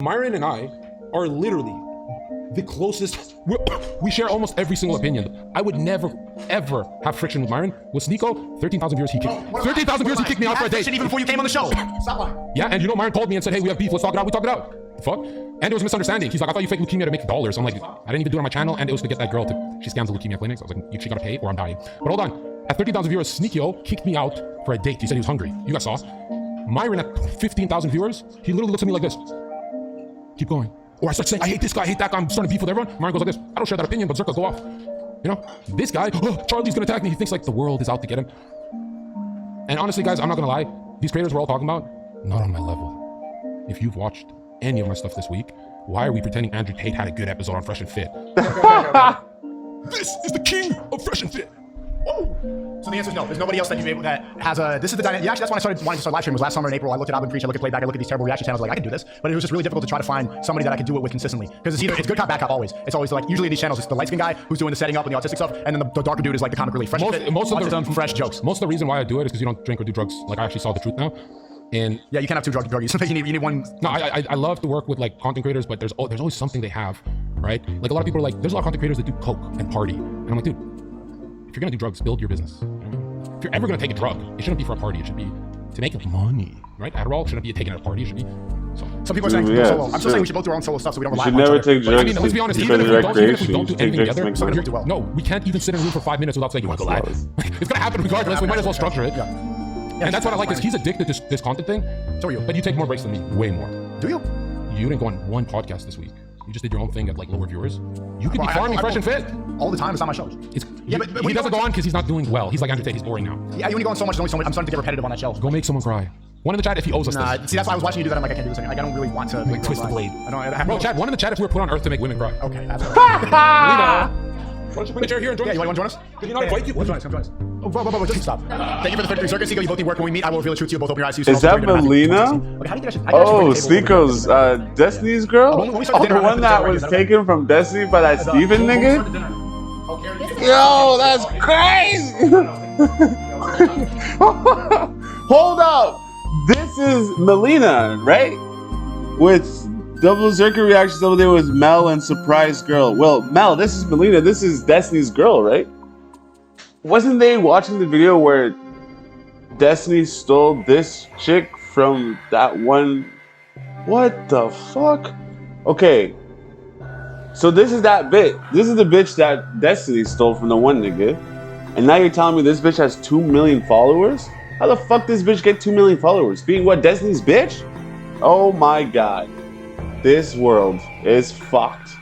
Myron and I are literally the closest. We share almost every single opinion. I would never, ever have friction with Myron. With Sneako, 13,000 viewers, he kicked 13,000 viewers, he kicked me out for a date. Even before you came on the show. Stop lying. Yeah, and you know, Myron called me and said, hey, we have beef, let's talk it out. We talked it out. The fuck? And there was a misunderstanding. He's like, I thought you faked leukemia to make dollars. I'm like, I didn't even do it on my channel, and it was to get that girl to, she scams the leukemia clinics. I was like, she gotta pay or I'm dying. But hold on. At 13,000 viewers, Sneako kicked me out for a date. He said he was hungry. You guys saw. Myron at 15,000 viewers, he literally looks at me like this. Keep going. Or I start saying, I hate this guy, I hate that guy, I'm starting to beef with everyone. Myron goes like this. I don't share that opinion, but Zherka, go off. You know, this guy, oh, Charlie's gonna attack me. He thinks like the world is out to get him. And honestly, guys, I'm not gonna lie. These creators we're all talking about, not on my level. If you've watched any of my stuff this week, why are we pretending Andrew Tate had a good episode on Fresh and Fit? This is the king of Fresh and Fit. Oh. So the answer is no. There's nobody else that you've able that has a. This is the dynamic. Yeah, actually, that's when I started wanting to start live streaming. Was last summer in April. I looked at Albin Preach, I looked at Playback, I looked at these terrible reaction channels. Like I can do this, but it was just really difficult to try to find somebody that I could do it with consistently. Because it's either it's good cop, bad cop always. It's always like usually in these channels it's the light skin guy who's doing the setting up and the autistic stuff, and then the darker dude is like the comic relief. Fresh most of the fresh jokes. Most of the reason why I do it is because you don't drink or do drugs. Like I actually saw the truth now. And yeah, you can't have two druggies. you need one. No, I love to work with like content creators, but there's always something they have, right? Like a lot of people are like, there's a lot of content creators that do coke and party, and I'm like, dude, if you're gonna do drugs, build your business. If you're ever gonna take a drug, it shouldn't be for a party. It should be to make money, right? Adderall shouldn't be taken at a party. It should be. So some people are saying solo. I'm still saying we should both do our own solo stuff so we don't rely on each other. You should never take drugs. I mean, let's be honest. Even if we don't do anything together, so do well. No, we can't even sit in a room for 5 minutes without saying you want to go live. It's gonna happen regardless. We might as well structure it. Yeah, and that's what I like is he's addicted to this content thing. So are you. But you take more breaks than me, way more. Do you? You didn't go on one podcast this week. You just did your own thing at like lower viewers. You could be farming Fresh and Fit all the time. It's not my show. But he doesn't go on because he's not doing well. He's like Andrew Tate. He's boring now. Yeah, you only go on so much. I'm starting to get repetitive on that show. Go make someone cry. One in the chat if he owes us this. See, that's why I was watching you do that. I'm like, I can't do this anymore. Like, I don't really want to like twist the blade. Bro, chat. One in the chat if we were put on Earth to make women cry. Okay, that's right. Why don't you bring a chair here and join us? Yeah, you want to join us? Did you not invite you? Come join us. Oh, bro, just stop. Thank you for the 33 circus. Sneako, you both need work. When we meet, I will reveal the truth to you. Both open your eyes. So is that Melina? Oh, Sneako's Destiny's girl? Oh, the one that was taken from Destiny by that Steven nigga? Yo, that's crazy! Hold up! This is Melina, right? With Double Zherka reactions over there with Mel and Surprise Girl. Well, Mel, this is Melina. This is Destiny's girl, right? Wasn't they watching the video where Destiny stole this chick from that one? What the fuck? Okay. So this is that bitch. This is the bitch that Destiny stole from the one nigga. And now you're telling me this bitch has 2 million followers? How the fuck does this bitch get 2 million followers? Being what, Destiny's bitch? Oh my god. This world is fucked.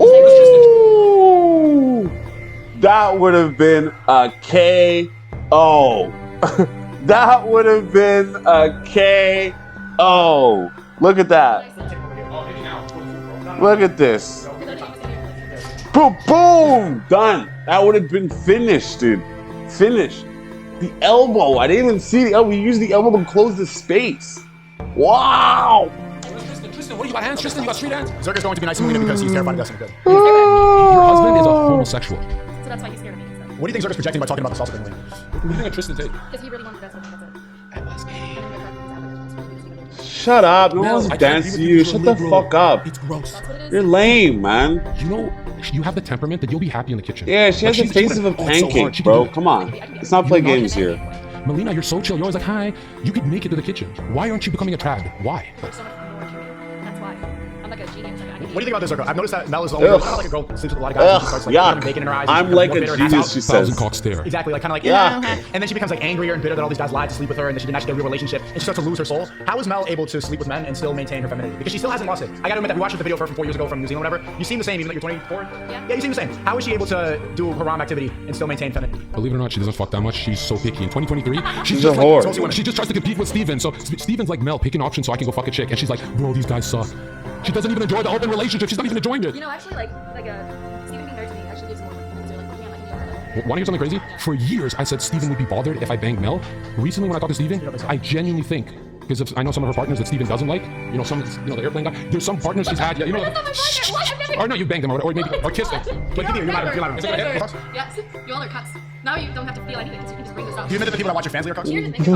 Ooh! That would have been a KO. That would have been a KO. Look at that. Look at this. Boom, boom, done. That would have been finished, dude. Finished. The elbow. I didn't even see the elbow. We used the elbow to close the space. Wow. Tristan, what do you got hands? Tristan, you got street hands? Zherka's going to be nice to Melina because he's terrified of Destiny. Good. Your husband is a homosexual. So that's why he's scared of me. What do you think Zherka's projecting by talking about the salsa thing? What do you think of Tristan Tate? Because he really wanted that salsa. That's it. Shut up. No one's dancing you. Shut the fuck up. It's gross. You're lame, man. You know, you have the temperament that you'll be happy in the kitchen. Yeah, she has the face of a pancake, bro. Come on. Let's not play games here. Melina, you're so chill. You're always like, hi. You could make it to the kitchen. Why aren't you becoming a trad? Why? That's why. I'm like a genius. What do you think about this, Zherka? I've noticed that Mel is the only like a girl sleeps with a lot of guys. She starts like putting bacon in her eyes. I'm like a genius, she says. Exactly, like kind of like yeah. And then she becomes like angrier and bitter that all these guys lied to sleep with her, and then she didn't actually get a real relationship, and she starts to lose her soul. How is Mel able to sleep with men and still maintain her femininity? Because she still hasn't lost it. I gotta admit that we watched the video from 4 years ago from New Zealand, whatever. You seem the same, even though you're 24. Yeah, you seem the same. How is she able to do haram activity and still maintain femininity? Believe it or not, she doesn't fuck that much. She's so picky. In 2023, she's a whore. Like, she just tries to compete with Steven. So Steven's like, Mel, pick an option so I can go fuck a chick, and she's like, bro, these guys suck. She doesn't even enjoy the open relationship. She's not even enjoying it. You know, actually, Steven being married to me actually gives more. Because you're like, yeah, like, want to hear something crazy? For years, I said Steven would be bothered if I banged Mel. Recently, when I talked to Steven, I genuinely think, because I know some of her partners that Steven doesn't like. You know, the airplane guy. There's some partners she's had. Yeah, you know. Or no, you banged them, or maybe, or kissed them. But you're not. Yeah, you all are cucks. Now you don't have to feel anything because you can just bring this up. Do you admit that the people that watch your fans are cucks?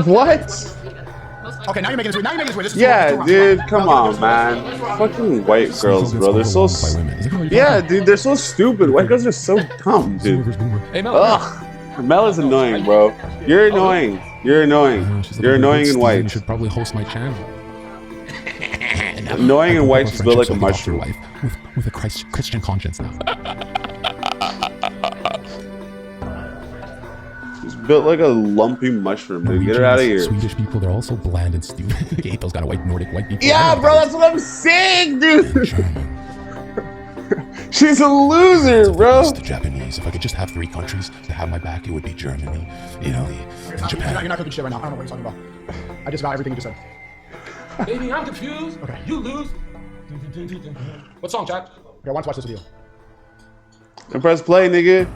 What? Okay, now you're making this weird. Now you're making this weird. This is Yeah, too dude, rough. come on, man. Fucking white girls, bro. They're so. Yeah, dude, they're so stupid. White girls are so dumb, dude. Hey, Mel. Ugh. Mel is annoying, bro. You're annoying. You're annoying. You're annoying and You white. should probably host my channel. Annoying and white. She's built like a mushroom. Life with a Christian conscience now. She's built like a lumpy mushroom, dude. Get her out of here. Swedish people, they're all so bland and stupid. Gatos got a white Nordic white people. Yeah, bro, that's what I'm saying, dude. She's a loser, bro. The Japanese. If I could just have 3 countries to have my back, it would be Germany, Italy, and Japan. You're not cooking shit right now. I don't know what you're talking about. I just got everything you just said. Baby, I'm confused. Okay. You lose. What song, chat? Okay, I want to watch this video. And press play, nigga.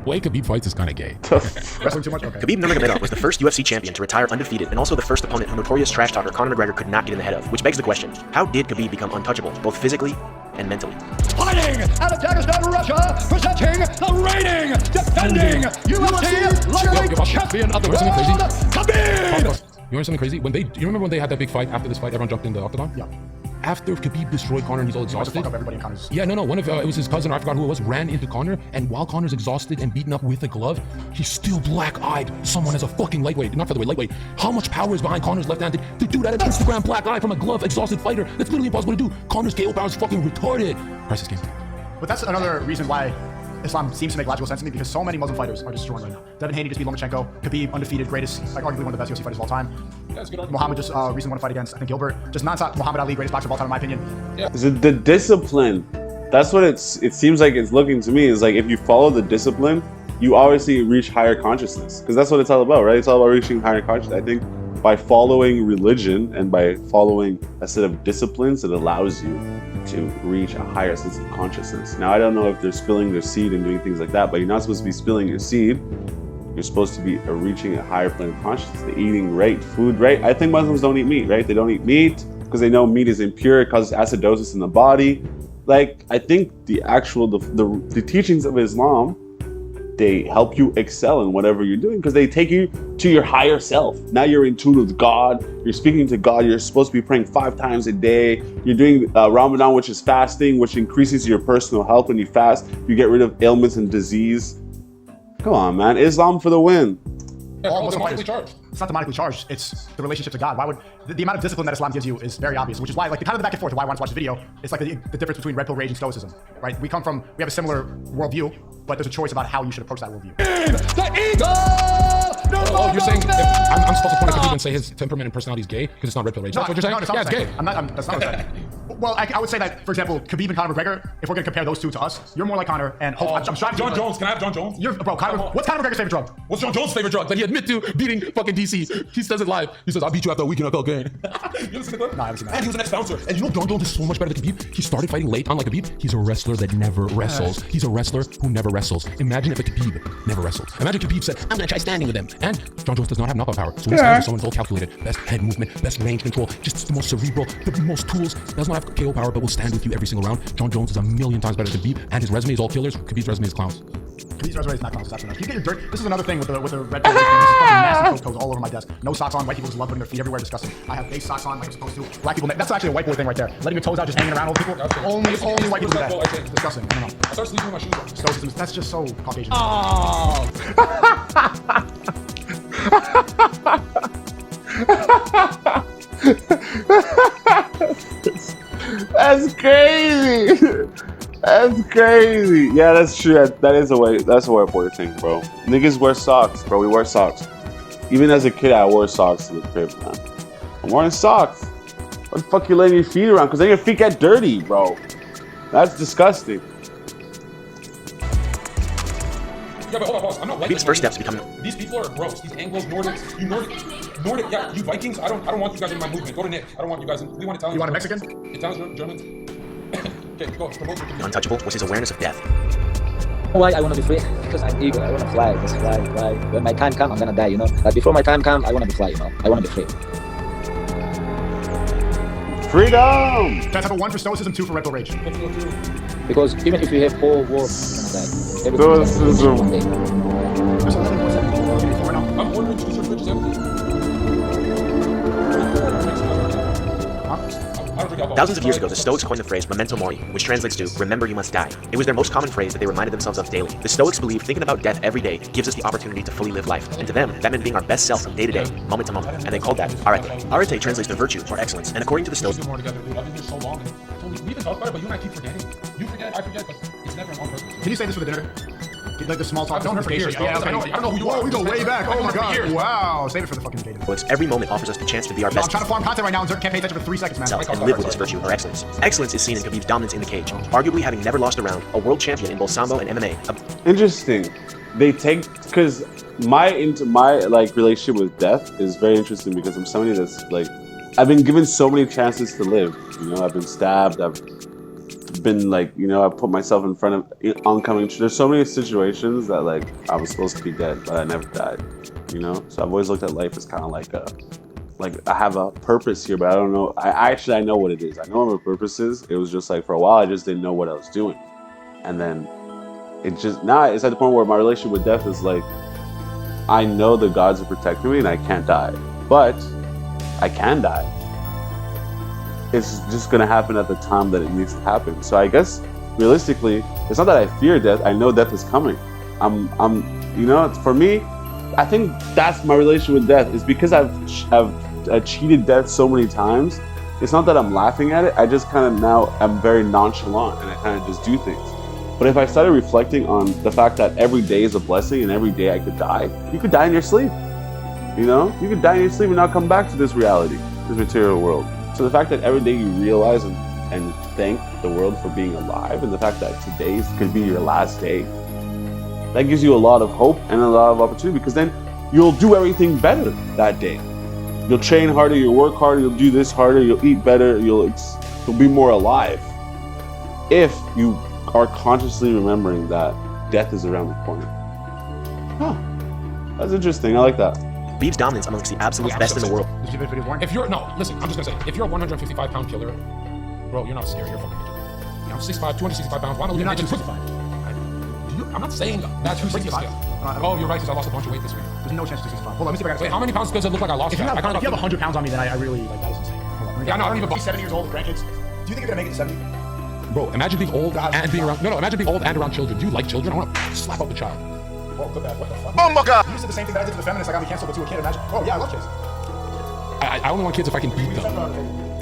Way Khabib fights is kind of gay. Wrestling too much? Okay. Khabib Nurmagomedov was the first UFC champion to retire undefeated and also the first opponent who notorious trash talker Conor McGregor could not get in the head of, which begs the question, how did Khabib become untouchable, both physically and mentally? Fighting out of Dagestan, Russia, presenting the reigning, defending UFC lightweight champion of the world, Khabib! You know something crazy? You remember when they had that big fight? After this fight, everyone jumped in the octagon? Yeah. After Khabib destroyed Conor and he's all exhausted. Fuck up everybody in Conor's. Yeah, no. One of it was his cousin, or I forgot who it was, ran into Conor, and while Conor's exhausted and beaten up with a glove, he's still black-eyed someone as a fucking lightweight, not featherweight, lightweight. How much power is behind Conor's left hand to do that? An Instagram black eye from a glove exhausted fighter. That's literally impossible to do. Conor's KO power is fucking retarded. Priceless game. But that's another reason why Islam seems to make logical sense to me, because so many Muslim fighters are destroying right now. Devin Haney just beat Lomachenko. Khabib, undefeated, greatest, like arguably one of the best UFC fighters of all time. Muhammad just recently won a fight against, I think, Gilbert. Just non-stop Muhammad Ali, greatest boxer of all time, in my opinion. Is it the discipline? That's what it seems like it's looking to me. Is like if you follow the discipline, you obviously reach higher consciousness. Because that's what it's all about, right? It's all about reaching higher consciousness. I think by following religion and by following a set of disciplines, it allows you to reach a higher sense of consciousness. Now, I don't know if they're spilling their seed and doing things like that, but you're not supposed to be spilling your seed. You're supposed to be reaching a higher plane of consciousness. They're eating right food, right? I think Muslims don't eat meat, right? They don't eat meat because they know meat is impure. It causes acidosis in the body. Like, I think the teachings of Islam, they help you excel in whatever you're doing because they take you to your higher self. Now you're in tune with God. You're speaking to God. You're supposed to be praying 5 times a day. You're doing Ramadan, which is fasting, which increases your personal health. When you fast, you get rid of ailments and disease. Come on, man. Islam for the win. All Muslim fighters. It's not demonically charged. It's the relationship to God. Why would the amount of discipline that Islam gives you is very obvious, which is why, like, the kind of the back and forth of why I want to watch the video. It's like the difference between red pill rage and stoicism, right? We have a similar worldview, but there's a choice about how you should approach that worldview. The Eagle! Oh, you're saying I'm supposed to point at Khabib and say his temperament and personality is gay because it's not red pill rage? That's what you're saying? No, Yeah, it's gay. That's not what I'm saying. Well, I would say that, for example, Khabib and Conor McGregor, if we're going to compare those two to us, you're more like Conor, and I'm trying to... John Jones, can I have John Jones? Bro, what's Conor McGregor's favorite drug? What's John Jones' favorite drug that he admit to beating fucking DC? He says it live. He says, I'll beat you after a weekend of cocaine. You listen to the clip? No, I haven't seen that. And he was an ex-bouncer. And you know John Jones is so much better than Khabib? He started fighting late, unlike Khabib. He's a wrestler that never wrestles. He's a wrestler who never wrestles. Imagine if a Khabib never wrestled. Imagine Khabib said, I'm going to try standing with him. And John Jones does not have knockout power. So he's someone all calculated. Best head movement, best range control, just the most cerebral, the most tools. Does not have KO power, but will stand with you every single round. John Jones is a million times better than Khabib, and his resume is all killers. Khabib's resume is clowns. Khabib's resume is not clowns. That's enough. You get your dirt. This is another thing with the red pill. This is fucking nasty toes all over my desk. No socks on. White people just love putting their feet everywhere. Disgusting. I have base socks on like I'm supposed to. Black people. That's actually a white boy thing right there. Letting your toes out, just hanging around old people. Only white people do that. Disgusting. I don't know. I start sleeping with my shoes on. Stoicism. That's just so Caucasian. That's crazy. That's crazy. Yeah, that's true. That is a way. That's a white boy thing, bro. Niggas wear socks, bro. We wear socks. Even as a kid, I wore socks to the crib, man. I'm wearing socks. What the fuck you laying your feet around? Because then your feet get dirty, bro. That's disgusting. Yeah, but hold on, boss. I'm not white. Khabib's first steps to becoming... These people are gross. These Anglos, Nordics, you Nordic, yeah, you Vikings. I don't want you guys in my movement. Go to Nick. I don't want you guys in. We want Italians. You want a Mexican? Italians, Germans. Okay, go. Promote your untouchable was his awareness of death. Why I want to be free? Because I'm eager. I want to fly. Just fly. When my time comes, I'm gonna die. You know. But before my time comes, I want to be fly. You know. I want to be free. Freedom. That's number 1 for stoicism, 2 for red pill rage. Because even if we have whole world, I'm gonna die. Stoicism. One day. I'm ordering cheese or fridges empty. Thousands of years ago, the Stoics coined the phrase memento mori, which translates to remember you must die. It was their most common phrase that they reminded themselves of daily. The Stoics believe thinking about death every day gives us the opportunity to fully live life. And to them, that meant being our best self from day to day, moment to moment. And they called that arete. Arete translates to virtue or excellence. And according to the Stoics, more together, dude. I've been here so long. We've been talking about it, but you and I keep forgetting. You forget, I forget, but it's never on purpose. Can you say this for the dinner? Like the small talk. I've known her for years. Yeah, I don't know who you are. We go way back. Oh my god. Years. Wow. Save it for the fucking day. every moment offers us the chance to be our I'm best trying to farm content right now and Zherka can't pay attention for 3 seconds, man. self and live with his virtue or excellence. Excellence is seen in Khabib's dominance in the cage, arguably having never lost a round, a world champion in both Sambo and MMA. Interesting. They take, because my like relationship with death is very interesting because I'm somebody that's like, I've been given so many chances to live. You know, I've been stabbed. I've been like, you know, I put myself in front of oncoming. There's so many situations that like I was supposed to be dead, but I never died. You know, so I've always looked at life as kind of like I have a purpose here, but I don't know. I know what it is. I know what my purpose is. It was just like for a while I just didn't know what I was doing, and then it just now it's at the point where my relationship with death is like, I know the gods are protecting me and I can't die, but I can die. It's just gonna happen at the time that it needs to happen. So I guess realistically, it's not that I fear death. I know death is coming. You know, for me, I think that's my relationship with death. Is because I've cheated death so many times. It's not that I'm laughing at it. I just kind of now I'm very nonchalant and I kind of just do things. But if I started reflecting on the fact that every day is a blessing and every day I could die, you could die in your sleep. You know, you could die in your sleep and not come back to this reality, this material world. So the fact that every day you realize and thank the world for being alive, and the fact that today could be your last day, that gives you a lot of hope and a lot of opportunity, because then you'll do everything better that day. You'll train harder, you'll work harder, you'll do this harder, you'll eat better, you'll be more alive. If you are consciously remembering that death is around the corner. Huh. That's interesting. I like that. Khabib's dominance amongst the absolute best in the world. If you're, no, listen, I'm just gonna say, if you're a 155-pound killer, bro, you're not scary, you're fucking midget. You know, 6'5", 265 pounds, why don't you You're not midget? 265. I'm not saying that you're 65. Oh, you're right, because I lost a bunch of weight this week. There's no chance to 265. Hold on, let me see if I got Wait, how many pounds does it look like I lost? If you have 100 pounds on me, then I really, like, that is insane. Hold on, yeah, no, I don't even... 70 years old with grandkids. Do you think you're gonna make it to 70? Bro, imagine being old and being around... No, imagine being old and around children. Do you like children? I want to slap up the child. Oh, good bad. What the fuck? Oh my god! You said the same thing that I did to the feminists. I got me canceled, but to a kid, imagine. Oh, yeah, I love kids. I only want kids if I can beat them.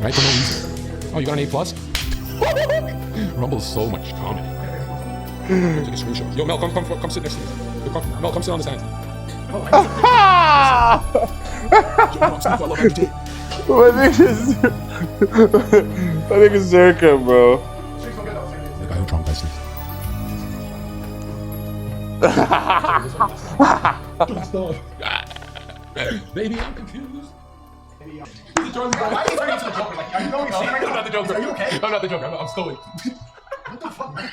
Right? For no reason. Oh, you got an A+? Rumble's so much comedy. Take a screenshot. Yo, Mel, come sit next to me. Yo, Mel, come sit on this hand. My nigga is Zherka, bro. The guy who traumatized me. Baby, I'm confused. Why are you turning into the Joker? Like, are you going insane right now? I'm not the Joker. Are you okay? I'm not the Joker. I'm stoic. What the fuck, man?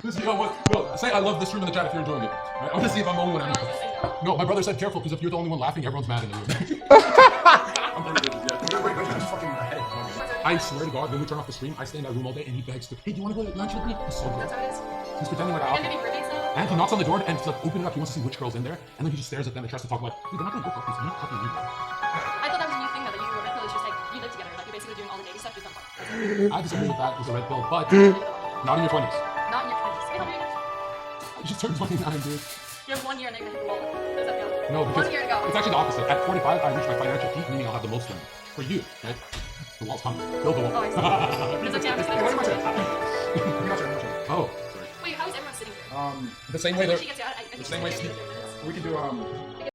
Listen, say I love this room in the chat if you're enjoying it. Right? I want to see if I'm the only one having fun. No, my brother said careful, because if you're the only one laughing, everyone's mad in the room. I'm pretty good, yeah. I swear to God, when we turn off the stream, I stay in that room all day and he begs to, hey, do you want to go to lunch with me? He's so good. That's how it is. He's pretending like And maybe birthdays though. and he knocks on the door and he's like, open it up. He wants to see which girl's in there. And then he just stares at them and tries to talk like, dude, they're not going to go for this. I'm not fucking you. I thought that was a new thing though, that you were red pill. It's just like you live together, like you're basically doing all the dating stuff, just not fun. I disagree with that as a red pill, but not in your 20s. Not in your 20s. Wait, how many years? You just turned 29, dude. You have 1 year and then you're gonna hit the wall. How does that feel? No, because 1 year to go. it's actually the opposite. At 45, I reach my financial peak, meaning I'll have the most money. For you, right? The wall's coming. Build the wall. Oh, I see. It's like, yeah, Hey, what am I saying? Oh, sorry. Wait, how is everyone sitting here? The same way they're... She gets out. I The same way think Steve- it's 30 minutes. We can do